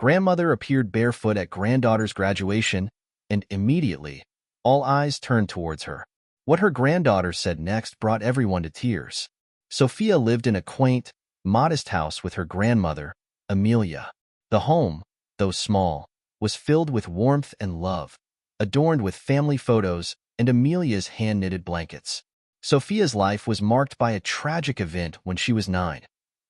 Grandmother appeared barefoot at granddaughter's graduation, and immediately, all eyes turned towards her. What her granddaughter said next brought everyone to tears. Sophia lived in a quaint, modest house with her grandmother, Amelia. The home, though small, was filled with warmth and love, adorned with family photos and Amelia's hand-knitted blankets. Sophia's life was marked by a tragic event when she was 9,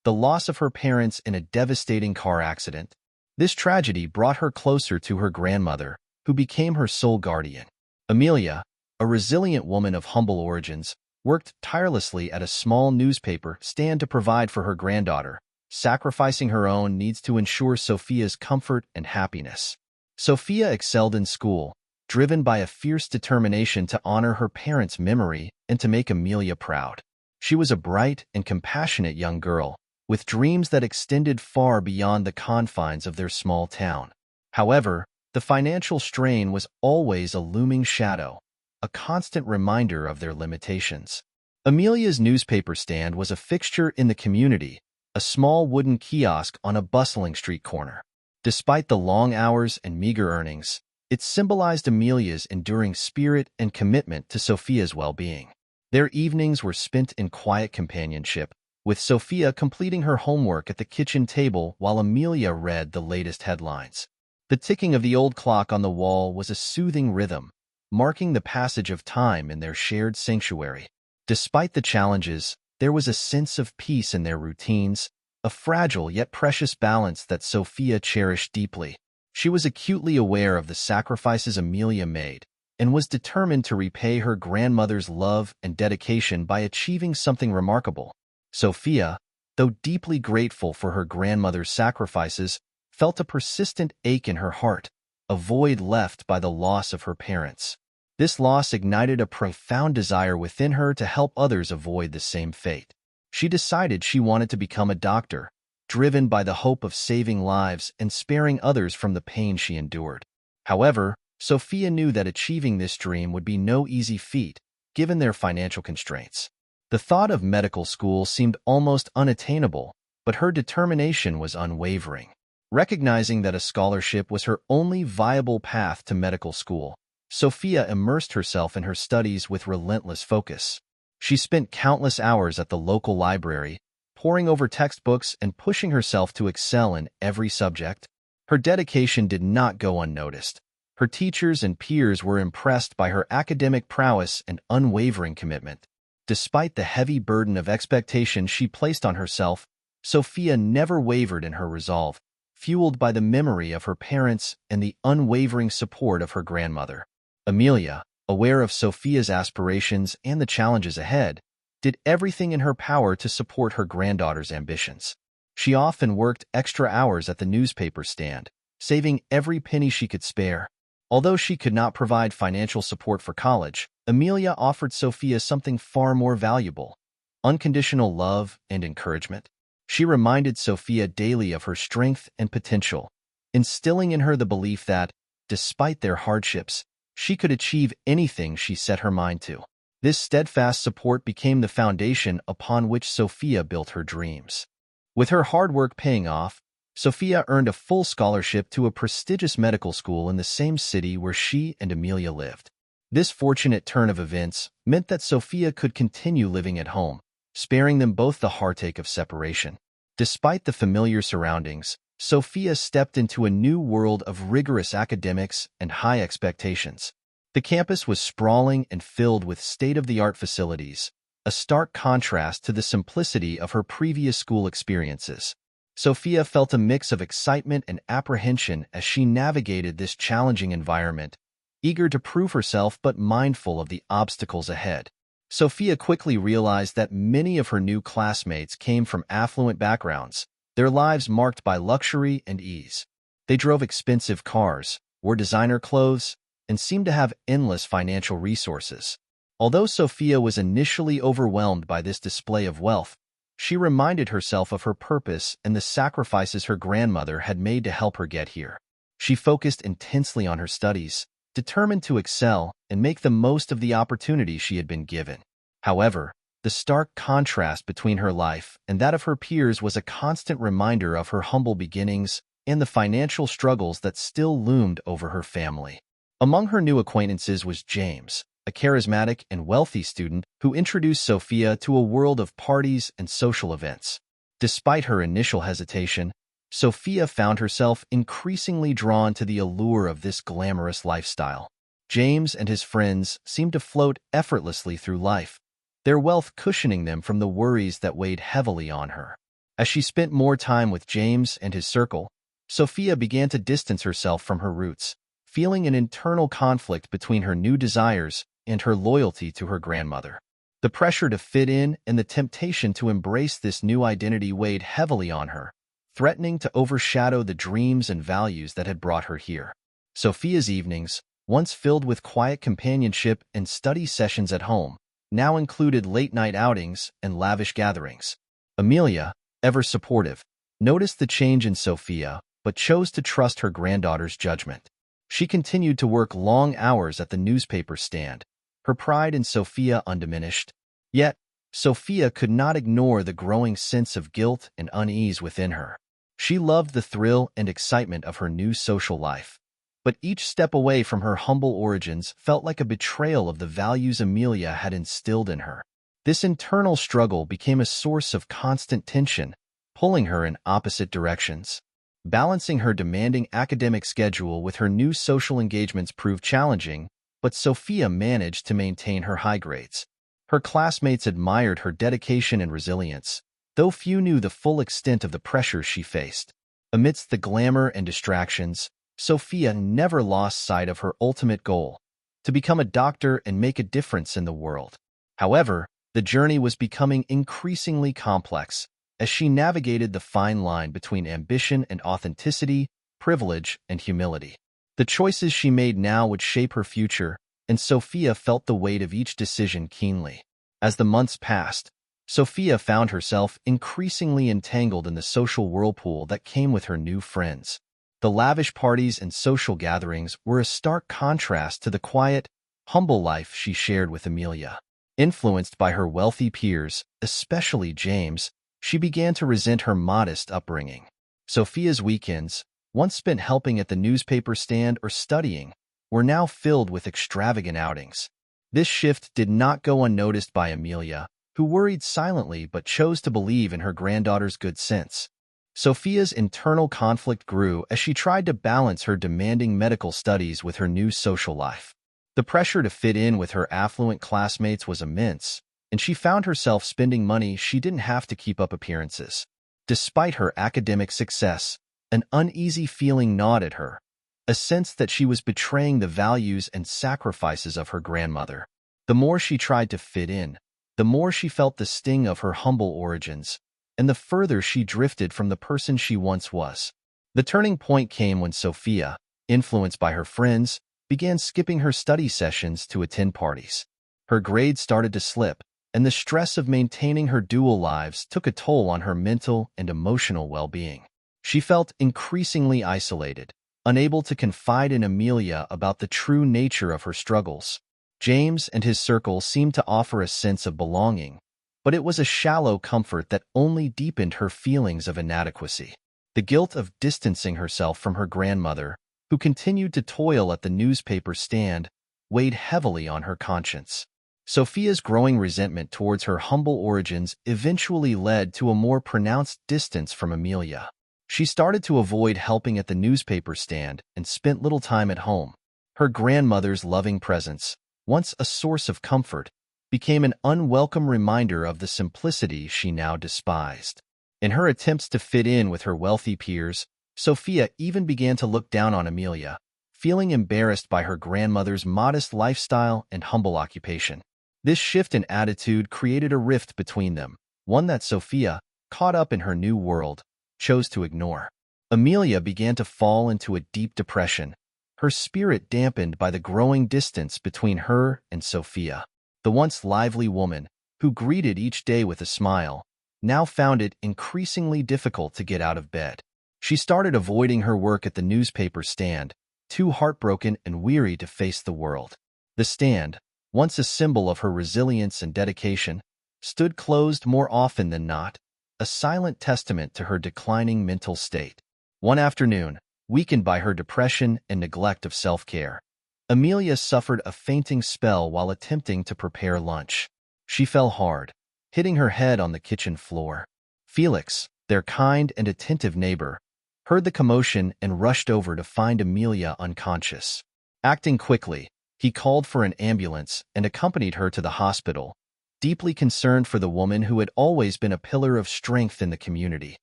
the loss of her parents in a devastating car accident. This tragedy brought her closer to her grandmother, who became her sole guardian. Amelia, a resilient woman of humble origins, worked tirelessly at a small newspaper stand to provide for her granddaughter, sacrificing her own needs to ensure Sophia's comfort and happiness. Sophia excelled in school, driven by a fierce determination to honor her parents' memory and to make Amelia proud. She was a bright and compassionate young girl, with dreams that extended far beyond the confines of their small town. However, the financial strain was always a looming shadow, a constant reminder of their limitations. Amelia's newspaper stand was a fixture in the community, a small wooden kiosk on a bustling street corner. Despite the long hours and meager earnings, it symbolized Amelia's enduring spirit and commitment to Sophia's well-being. Their evenings were spent in quiet companionship, with Sophia completing her homework at the kitchen table while Amelia read the latest headlines. The ticking of the old clock on the wall was a soothing rhythm, marking the passage of time in their shared sanctuary. Despite the challenges, there was a sense of peace in their routines, a fragile yet precious balance that Sophia cherished deeply. She was acutely aware of the sacrifices Amelia made and was determined to repay her grandmother's love and dedication by achieving something remarkable. Sophia, though deeply grateful for her grandmother's sacrifices, felt a persistent ache in her heart, a void left by the loss of her parents. This loss ignited a profound desire within her to help others avoid the same fate. She decided she wanted to become a doctor, driven by the hope of saving lives and sparing others from the pain she endured. However, Sophia knew that achieving this dream would be no easy feat, given their financial constraints. The thought of medical school seemed almost unattainable, but her determination was unwavering. Recognizing that a scholarship was her only viable path to medical school, Sophia immersed herself in her studies with relentless focus. She spent countless hours at the local library, poring over textbooks and pushing herself to excel in every subject. Her dedication did not go unnoticed. Her teachers and peers were impressed by her academic prowess and unwavering commitment. Despite the heavy burden of expectation she placed on herself, Sophia never wavered in her resolve, fueled by the memory of her parents and the unwavering support of her grandmother. Amelia, aware of Sophia's aspirations and the challenges ahead, did everything in her power to support her granddaughter's ambitions. She often worked extra hours at the newspaper stand, saving every penny she could spare. Although she could not provide financial support for college, Amelia offered Sophia something far more valuable: unconditional love and encouragement. She reminded Sophia daily of her strength and potential, instilling in her the belief that, despite their hardships, she could achieve anything she set her mind to. This steadfast support became the foundation upon which Sophia built her dreams. With her hard work paying off, Sophia earned a full scholarship to a prestigious medical school in the same city where she and Amelia lived. This fortunate turn of events meant that Sophia could continue living at home, sparing them both the heartache of separation. Despite the familiar surroundings, Sophia stepped into a new world of rigorous academics and high expectations. The campus was sprawling and filled with state-of-the-art facilities, a stark contrast to the simplicity of her previous school experiences. Sophia felt a mix of excitement and apprehension as she navigated this challenging environment, eager to prove herself but mindful of the obstacles ahead. Sophia quickly realized that many of her new classmates came from affluent backgrounds, their lives marked by luxury and ease. They drove expensive cars, wore designer clothes, and seemed to have endless financial resources. Although Sophia was initially overwhelmed by this display of wealth, she reminded herself of her purpose and the sacrifices her grandmother had made to help her get here. She focused intensely on her studies, determined to excel and make the most of the opportunities she had been given. However, the stark contrast between her life and that of her peers was a constant reminder of her humble beginnings, and the financial struggles that still loomed over her family. Among her new acquaintances was James, a charismatic and wealthy student who introduced Sophia to a world of parties and social events. Despite her initial hesitation, Sophia found herself increasingly drawn to the allure of this glamorous lifestyle. James and his friends seemed to float effortlessly through life, their wealth cushioning them from the worries that weighed heavily on her. As she spent more time with James and his circle, Sophia began to distance herself from her roots, feeling an internal conflict between her new desires and her loyalty to her grandmother. The pressure to fit in and the temptation to embrace this new identity weighed heavily on her, threatening to overshadow the dreams and values that had brought her here. Sophia's evenings, once filled with quiet companionship and study sessions at home, now included late-night outings and lavish gatherings. Amelia, ever supportive, noticed the change in Sophia, but chose to trust her granddaughter's judgment. She continued to work long hours at the newspaper stand, her pride in Sophia undiminished. Yet, Sophia could not ignore the growing sense of guilt and unease within her. She loved the thrill and excitement of her new social life, but each step away from her humble origins felt like a betrayal of the values Amelia had instilled in her. This internal struggle became a source of constant tension, pulling her in opposite directions. Balancing her demanding academic schedule with her new social engagements proved challenging, but Sophia managed to maintain her high grades. Her classmates admired her dedication and resilience, though few knew the full extent of the pressures she faced. Amidst the glamour and distractions, Sophia never lost sight of her ultimate goal, to become a doctor and make a difference in the world. However, the journey was becoming increasingly complex as she navigated the fine line between ambition and authenticity, privilege and humility. The choices she made now would shape her future, and Sophia felt the weight of each decision keenly. As the months passed, Sophia found herself increasingly entangled in the social whirlpool that came with her new friends. The lavish parties and social gatherings were a stark contrast to the quiet, humble life she shared with Amelia. Influenced by her wealthy peers, especially James, she began to resent her modest upbringing. Sophia's weekends, once spent helping at the newspaper stand or studying, were now filled with extravagant outings. This shift did not go unnoticed by Amelia, who worried silently but chose to believe in her granddaughter's good sense. Sophia's internal conflict grew as she tried to balance her demanding medical studies with her new social life. The pressure to fit in with her affluent classmates was immense, and she found herself spending money she didn't have to keep up appearances. Despite her academic success, an uneasy feeling gnawed at her, a sense that she was betraying the values and sacrifices of her grandmother. The more she tried to fit in, the more she felt the sting of her humble origins, and the further she drifted from the person she once was. The turning point came when Sophia, influenced by her friends, began skipping her study sessions to attend parties. Her grades started to slip, and the stress of maintaining her dual lives took a toll on her mental and emotional well-being. She felt increasingly isolated, unable to confide in Amelia about the true nature of her struggles. James and his circle seemed to offer a sense of belonging, but it was a shallow comfort that only deepened her feelings of inadequacy. The guilt of distancing herself from her grandmother, who continued to toil at the newspaper stand, weighed heavily on her conscience. Sophia's growing resentment towards her humble origins eventually led to a more pronounced distance from Amelia. She started to avoid helping at the newspaper stand and spent little time at home. Her grandmother's loving presence, once a source of comfort, became an unwelcome reminder of the simplicity she now despised. In her attempts to fit in with her wealthy peers, Sophia even began to look down on Amelia, feeling embarrassed by her grandmother's modest lifestyle and humble occupation. This shift in attitude created a rift between them, one that Sophia, caught up in her new world, chose to ignore. Amelia began to fall into a deep depression, her spirit dampened by the growing distance between her and Sophia. The once lively woman, who greeted each day with a smile, now found it increasingly difficult to get out of bed. She started avoiding her work at the newspaper stand, too heartbroken and weary to face the world. The stand, once a symbol of her resilience and dedication, stood closed more often than not, a silent testament to her declining mental state. One afternoon, weakened by her depression and neglect of self-care, Amelia suffered a fainting spell while attempting to prepare lunch. She fell hard, hitting her head on the kitchen floor. Felix, their kind and attentive neighbor, heard the commotion and rushed over to find Amelia unconscious. Acting quickly, he called for an ambulance and accompanied her to the hospital, deeply concerned for the woman who had always been a pillar of strength in the community.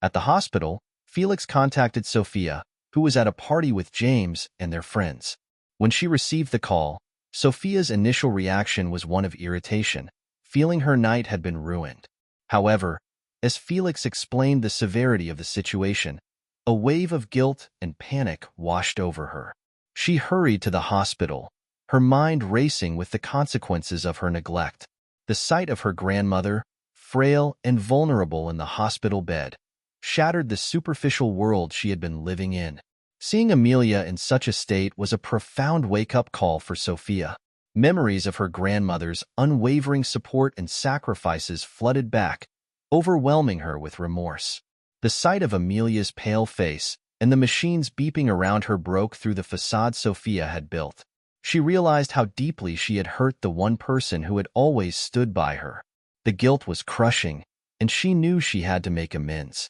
At the hospital, Felix contacted Sophia, who was at a party with James and their friends. When she received the call, Sophia's initial reaction was one of irritation, feeling her night had been ruined. However, as Felix explained the severity of the situation, a wave of guilt and panic washed over her. She hurried to the hospital, her mind racing with the consequences of her neglect. The sight of her grandmother, frail and vulnerable in the hospital bed, shattered the superficial world she had been living in. Seeing Amelia in such a state was a profound wake-up call for Sophia. Memories of her grandmother's unwavering support and sacrifices flooded back, overwhelming her with remorse. The sight of Amelia's pale face and the machines beeping around her broke through the facade Sophia had built. She realized how deeply she had hurt the one person who had always stood by her. The guilt was crushing, and she knew she had to make amends.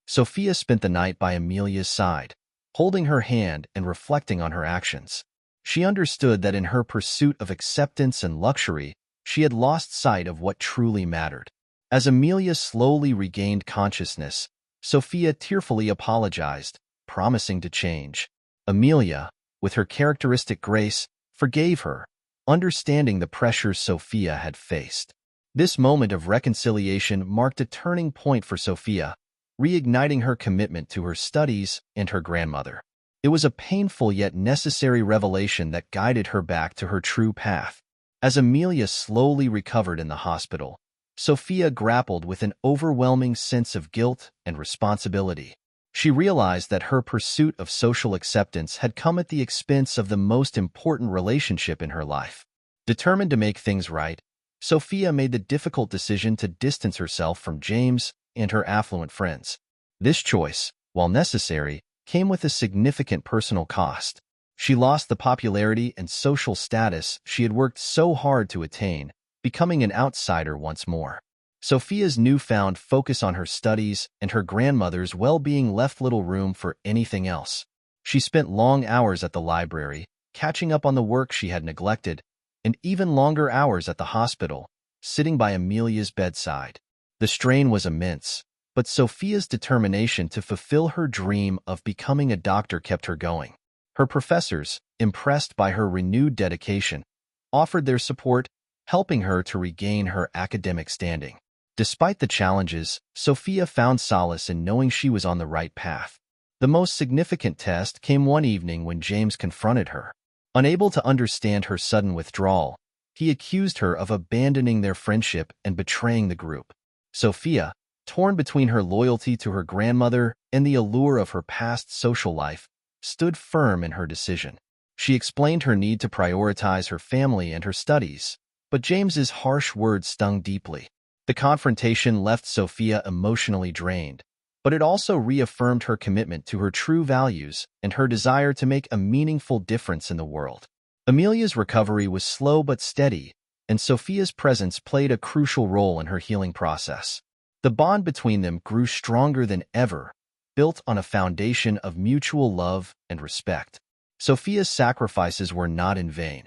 Sophia spent the night by Amelia's side, holding her hand and reflecting on her actions. She understood that in her pursuit of acceptance and luxury, she had lost sight of what truly mattered. As Amelia slowly regained consciousness, Sophia tearfully apologized, promising to change. Amelia, with her characteristic grace, forgave her, understanding the pressures Sophia had faced. This moment of reconciliation marked a turning point for Sophia, reigniting her commitment to her studies and her grandmother. It was a painful yet necessary revelation that guided her back to her true path. As Amelia slowly recovered in the hospital, Sophia grappled with an overwhelming sense of guilt and responsibility. She realized that her pursuit of social acceptance had come at the expense of the most important relationship in her life. Determined to make things right, Sophia made the difficult decision to distance herself from James and her affluent friends. This choice, while necessary, came with a significant personal cost. She lost the popularity and social status she had worked so hard to attain, becoming an outsider once more. Sophia's newfound focus on her studies and her grandmother's well-being left little room for anything else. She spent long hours at the library, catching up on the work she had neglected, and even longer hours at the hospital, sitting by Amelia's bedside. The strain was immense, but Sophia's determination to fulfill her dream of becoming a doctor kept her going. Her professors, impressed by her renewed dedication, offered their support, helping her to regain her academic standing. Despite the challenges, Sophia found solace in knowing she was on the right path. The most significant test came one evening when James confronted her. Unable to understand her sudden withdrawal, he accused her of abandoning their friendship and betraying the group. Sophia, torn between her loyalty to her grandmother and the allure of her past social life, stood firm in her decision. She explained her need to prioritize her family and her studies, but James's harsh words stung deeply. The confrontation left Sophia emotionally drained, but it also reaffirmed her commitment to her true values and her desire to make a meaningful difference in the world. Amelia's recovery was slow but steady, and Sophia's presence played a crucial role in her healing process. The bond between them grew stronger than ever, built on a foundation of mutual love and respect. Sophia's sacrifices were not in vain.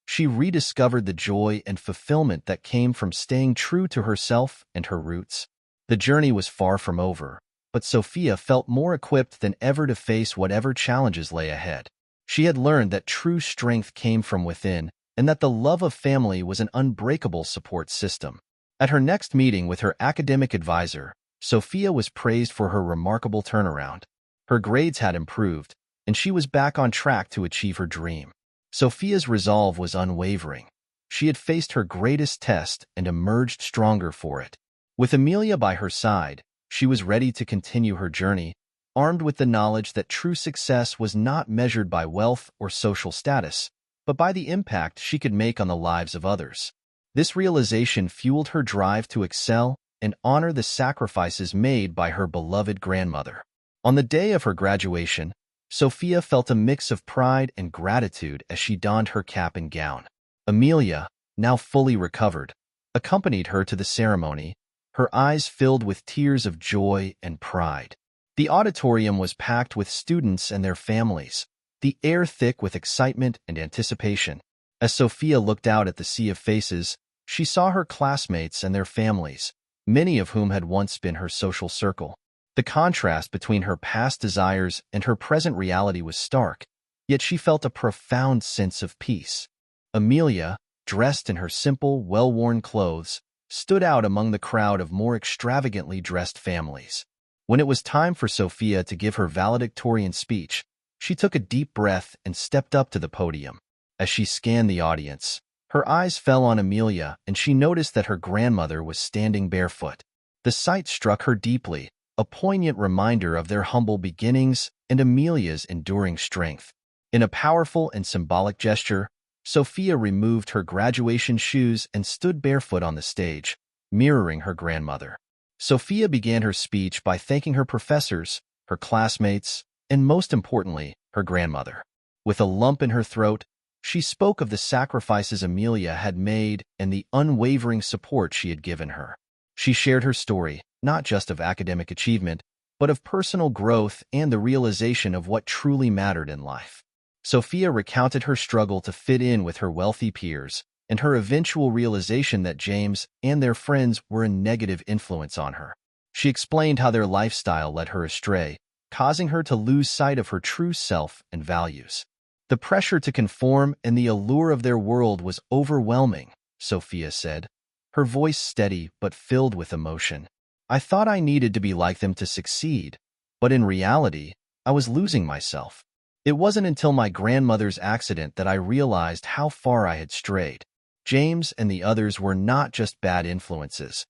She rediscovered the joy and fulfillment that came from staying true to herself and her roots. The journey was far from over, but Sophia felt more equipped than ever to face whatever challenges lay ahead. She had learned that true strength came from within, and that the love of family was an unbreakable support system. At her next meeting with her academic advisor, Sophia was praised for her remarkable turnaround. Her grades had improved, and she was back on track to achieve her dream. Sophia's resolve was unwavering. She had faced her greatest test and emerged stronger for it. With Amelia by her side, she was ready to continue her journey, armed with the knowledge that true success was not measured by wealth or social status, but by the impact she could make on the lives of others. This realization fueled her drive to excel and honor the sacrifices made by her beloved grandmother. On the day of her graduation, Sophia felt a mix of pride and gratitude as she donned her cap and gown. Amelia, now fully recovered, accompanied her to the ceremony, her eyes filled with tears of joy and pride. The auditorium was packed with students and their families, the air thick with excitement and anticipation. As Sophia looked out at the sea of faces, she saw her classmates and their families, many of whom had once been her social circle. The contrast between her past desires and her present reality was stark, yet she felt a profound sense of peace. Amelia, dressed in her simple, well-worn clothes, stood out among the crowd of more extravagantly dressed families. When it was time for Sophia to give her valedictorian speech, she took a deep breath and stepped up to the podium. As she scanned the audience, her eyes fell on Amelia and she noticed that her grandmother was standing barefoot. The sight struck her deeply, a poignant reminder of their humble beginnings and Amelia's enduring strength. In a powerful and symbolic gesture, Sophia removed her graduation shoes and stood barefoot on the stage, mirroring her grandmother. Sophia began her speech by thanking her professors, her classmates, and most importantly, her grandmother. With a lump in her throat, she spoke of the sacrifices Amelia had made and the unwavering support she had given her. She shared her story, not just of academic achievement, but of personal growth and the realization of what truly mattered in life. Sophia recounted her struggle to fit in with her wealthy peers and her eventual realization that James and their friends were a negative influence on her. She explained how their lifestyle led her astray, causing her to lose sight of her true self and values. The pressure to conform and the allure of their world was overwhelming, Sophia said, her voice steady but filled with emotion. I thought I needed to be like them to succeed, but in reality, I was losing myself. It wasn't until my grandmother's accident that I realized how far I had strayed. James and the others were not just bad influences.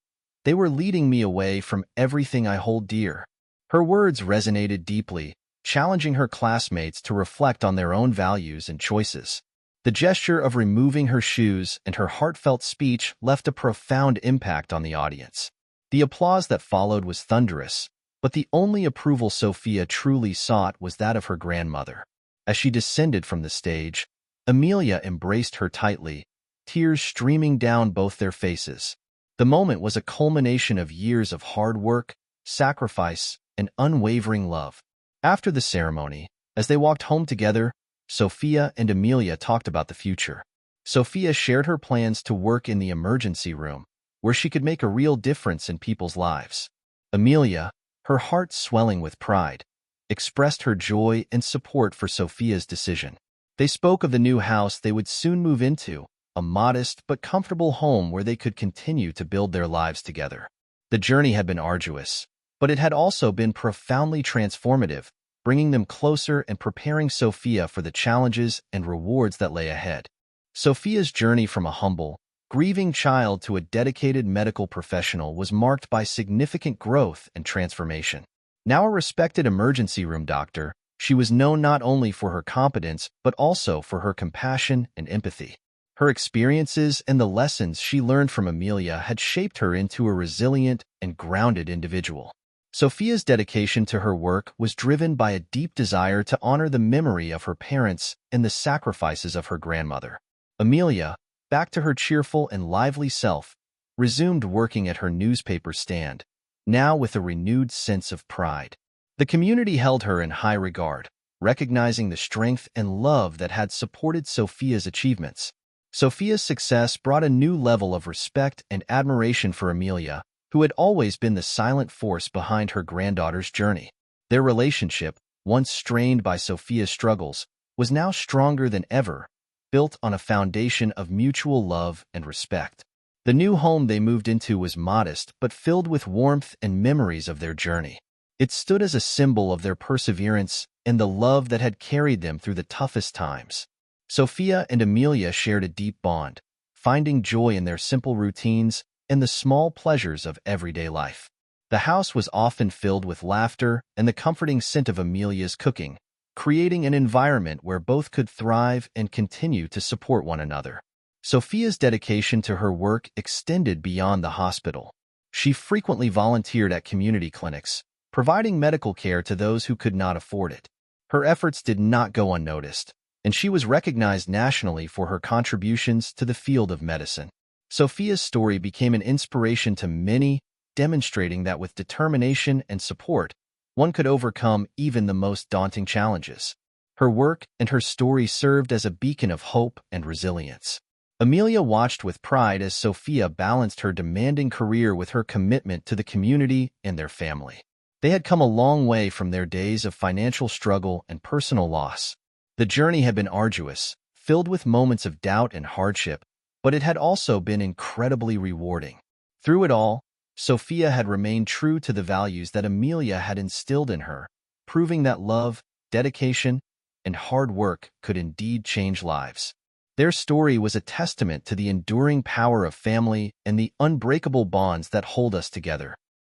They were leading me away from everything I hold dear. Her words resonated deeply, challenging her classmates to reflect on their own values and choices. The gesture of removing her shoes and her heartfelt speech left a profound impact on the audience. The applause that followed was thunderous, but the only approval Sophia truly sought was that of her grandmother. As she descended from the stage, Amelia embraced her tightly, tears streaming down both their faces. The moment was a culmination of years of hard work, sacrifice, and unwavering love. After the ceremony, as they walked home together, Sophia and Amelia talked about the future. Sophia shared her plans to work in the emergency room, where she could make a real difference in people's lives. Amelia, her heart swelling with pride, expressed her joy and support for Sophia's decision. They spoke of the new house they would soon move into, a modest but comfortable home where they could continue to build their lives together. The journey had been arduous, but it had also been profoundly transformative, bringing them closer and preparing Sophia for the challenges and rewards that lay ahead. Sophia's journey from a humble, grieving child to a dedicated medical professional was marked by significant growth and transformation. Now a respected emergency room doctor, she was known not only for her competence but also for her compassion and empathy. Her experiences and the lessons she learned from Amelia had shaped her into a resilient and grounded individual. Sophia's dedication to her work was driven by a deep desire to honor the memory of her parents and the sacrifices of her grandmother. Amelia, back to her cheerful and lively self, resumed working at her newspaper stand, now with a renewed sense of pride. The community held her in high regard, recognizing the strength and love that had supported Sophia's achievements. Sophia's success brought a new level of respect and admiration for Amelia, who had always been the silent force behind her granddaughter's journey. Their relationship, once strained by Sophia's struggles, was now stronger than ever, built on a foundation of mutual love and respect. The new home they moved into was modest but filled with warmth and memories of their journey. It stood as a symbol of their perseverance and the love that had carried them through the toughest times. Sophia and Amelia shared a deep bond, finding joy in their simple routines and the small pleasures of everyday life. The house was often filled with laughter and the comforting scent of Amelia's cooking, creating an environment where both could thrive and continue to support one another. Sophia's dedication to her work extended beyond the hospital. She frequently volunteered at community clinics, providing medical care to those who could not afford it. Her efforts did not go unnoticed, and she was recognized nationally for her contributions to the field of medicine. Sophia's story became an inspiration to many, demonstrating that with determination and support, one could overcome even the most daunting challenges. Her work and her story served as a beacon of hope and resilience. Amelia watched with pride as Sophia balanced her demanding career with her commitment to the community and their family. They had come a long way from their days of financial struggle and personal loss. The journey had been arduous, filled with moments of doubt and hardship, but it had also been incredibly rewarding. Through it all, Sophia had remained true to the values that Amelia had instilled in her, proving that love, dedication, and hard work could indeed change lives. Their story was a testament to the enduring power of family and the unbreakable bonds that hold us together.